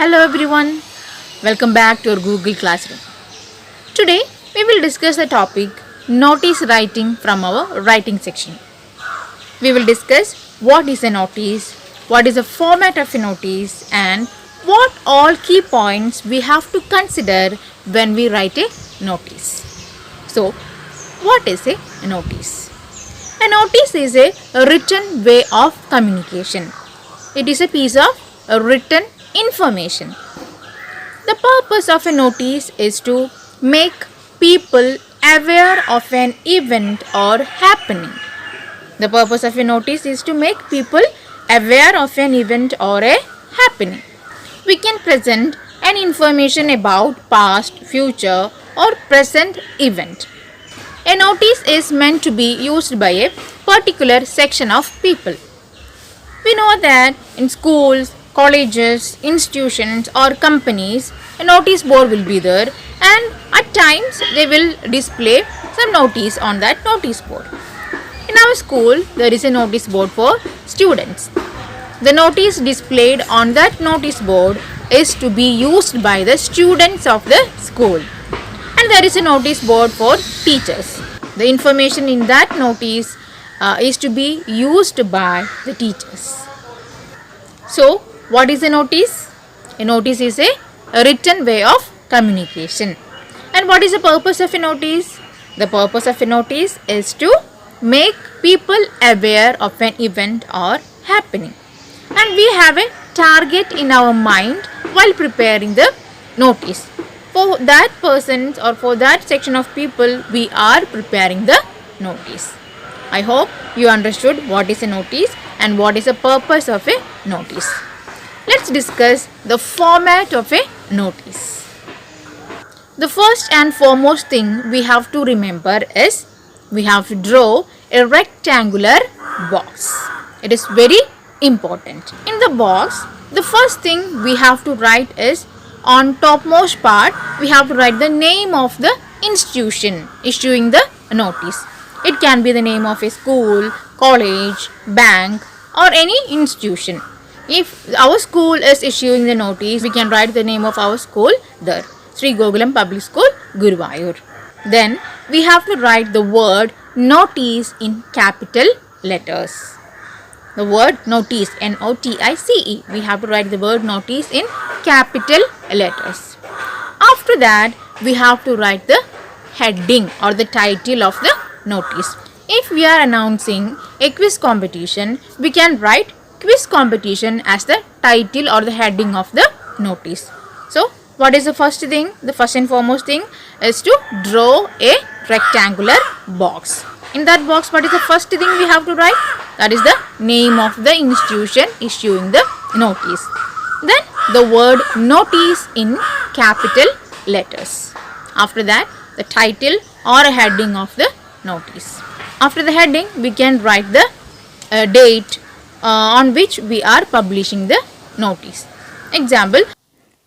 Hello everyone, welcome back to our Google Classroom. Today we will discuss the topic notice writing from our writing section. We will discuss what is a notice, what is the format of a notice, and what all key points we have to consider when we write a notice. So, what is a notice? A notice is a written way of communication. It is a piece of written information. The purpose of a notice is to make people aware of an event or happening. The purpose of a notice is to make people aware of an event or a happening. We can present an information about past, future or present event. A notice is meant to be used by a particular section of people. We know that in schools, colleges, institutions or companies, a notice board will be there, and at times they will display some notice on that notice board. In our school, there is a notice board for students. The notice displayed on that notice board is to be used by the students of the school. And there is a notice board for teachers. The information in that notice is to be used by the teachers. So, what is a notice? A notice is a written way of communication. And what is the purpose of a notice? The purpose of a notice is to make people aware of an event or happening. And we have a target in our mind while preparing the notice. For that person or for that section of people, we are preparing the notice. I hope you understood what is a notice and what is the purpose of a notice. Let's discuss the format of a notice. The first and foremost thing we have to remember is we have to draw a rectangular box. It is very important. In the box, the first thing we have to write is on topmost part, we have to write the name of the institution issuing the notice. It can be the name of a school, college, bank or any institution. If our school is issuing the notice, we can write the name of our school there. Sri Gokulam Public School, Guruvayur. Then we have to write the word notice in capital letters. The word notice, N-O-T-I-C-E. We have to write the word notice in capital letters. After that, we have to write the heading or the title of the notice. If we are announcing a quiz competition, we can write quiz competition as the title or the heading of the notice. So, what is the first thing? The first and foremost thing is to draw a rectangular box. In that box, what is the first thing we have to write? That is the name of the institution issuing the notice. Then the word notice in capital letters. After that, the title or a heading of the notice. After the heading, we can write the date on which we are publishing the notice. Example,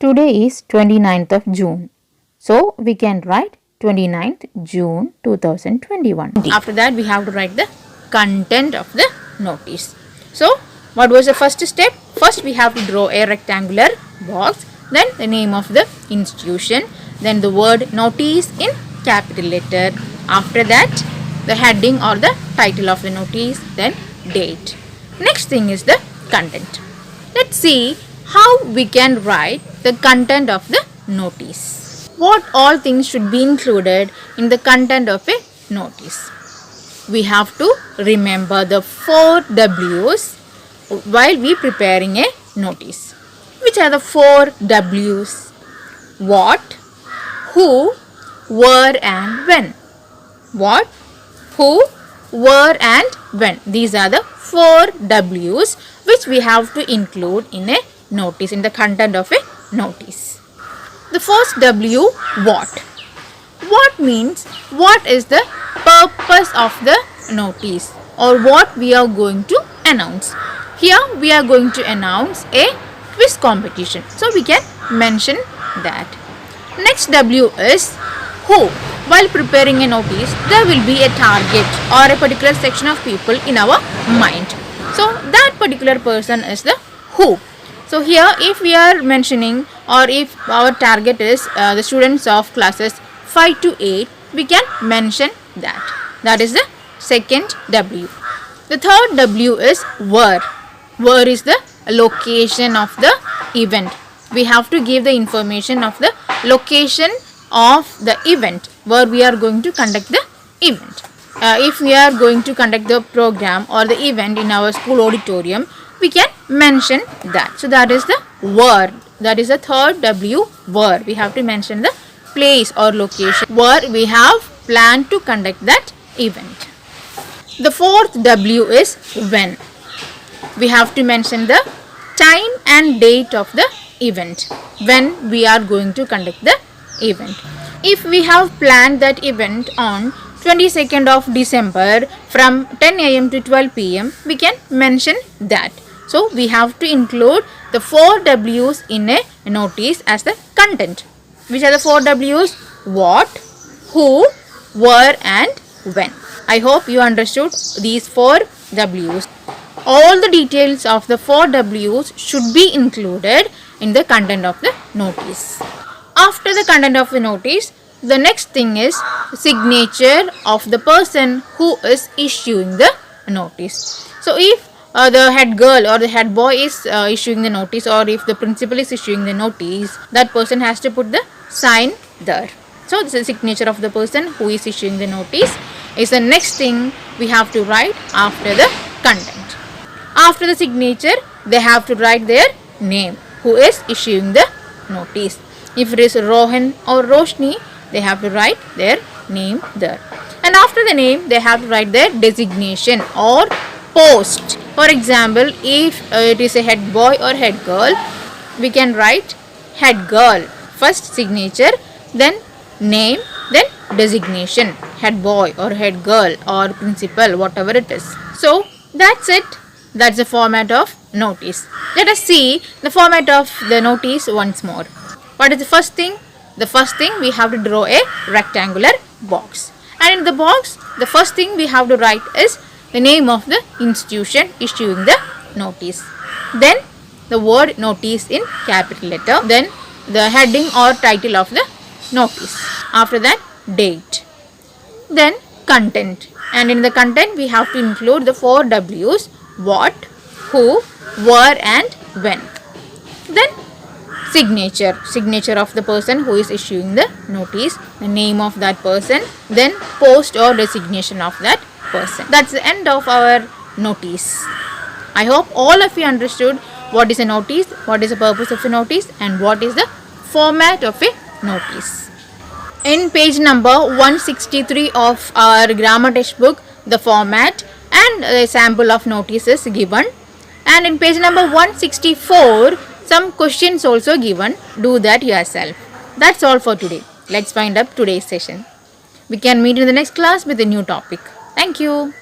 today is 29th of June. So, we can write 29th June 2021. After that, we have to write the content of the notice. So, what was the first step? First, we have to draw a rectangular box, then the name of the institution, then the word notice in capital letter. After that, the heading or the title of the notice, then date. Next thing is the content. Let's see how we can write the content of the notice. What all things should be included in the content of a notice? We have to remember the 4 W's while we preparing a notice. Which are the 4 W's? What, who, where and when. What, who, where and when. These are the 4 W's which we have to include in a notice, in the content of a notice. The first W, what. What means what is the purpose of the notice or what we are going to announce. Here we are going to announce a quiz competition. So we can mention that. Next W is who. While preparing a notice, there will be a target or a particular section of people in our mind. So that particular person is the who. So So here if we are mentioning, or if our target is the students of classes 5 to 8, we can mention that. That is the second W. The third W is where. Where is the location of the event. We have to give the information of the location of the event where we are going to conduct the event. If we are going to conduct the program or the event in our school auditorium, we can mention that. So that is the where. That is the third W, where. We have to mention the place or location where we have planned to conduct that event. The fourth W is when. We have to mention the time and date of the event, when we are going to conduct the event. If we have planned that event on 22nd of December from 10 am to 12 pm, we can mention that. So we have to include the 4 W's in a notice as the content. Which are the 4 W's? What, who, where and when. I hope you understood these 4 W's. All the details of the 4 W's should be included in the content of the notice. After the content of the notice, the next thing is signature of the person who is issuing the notice. So if the head girl or the head boy is issuing the notice, or if the principal is issuing the notice, that person has to put the sign there. So this is the signature of the person who is issuing the notice is the next thing we have to write after the content. After the signature, they have to write their name, who is issuing the notice. If it is Rohan or Roshni, they have to write their name there. And after the name, they have to write their designation or post. For example, if it is a head boy or head girl, we can write head girl. First signature, then name, then designation. Head boy or head girl or principal, whatever it is. So that's it. That's the format of notice. Let us see the format of the notice once more. What is the first thing? The first thing, we have to draw a rectangular box. And in the box, the first thing we have to write is the name of the institution issuing the notice. Then the word notice in capital letter. Then the heading or title of the notice. After that, date. Then content. And in the content, we have to include the 4 W's. What, who, where and when. Then signature of the person who is issuing the notice, the name of that person, then post or designation of that person. That's the end of our notice. I hope all of you understood what is a notice, what is the purpose of a notice and what is the format of a notice. In page number 163 of our grammar textbook, the format and a sample of notice is given, and in page number 164 some questions also given. Do that yourself. That's all for today. Let's wind up today's session. We can meet in the next class with a new topic. Thank you.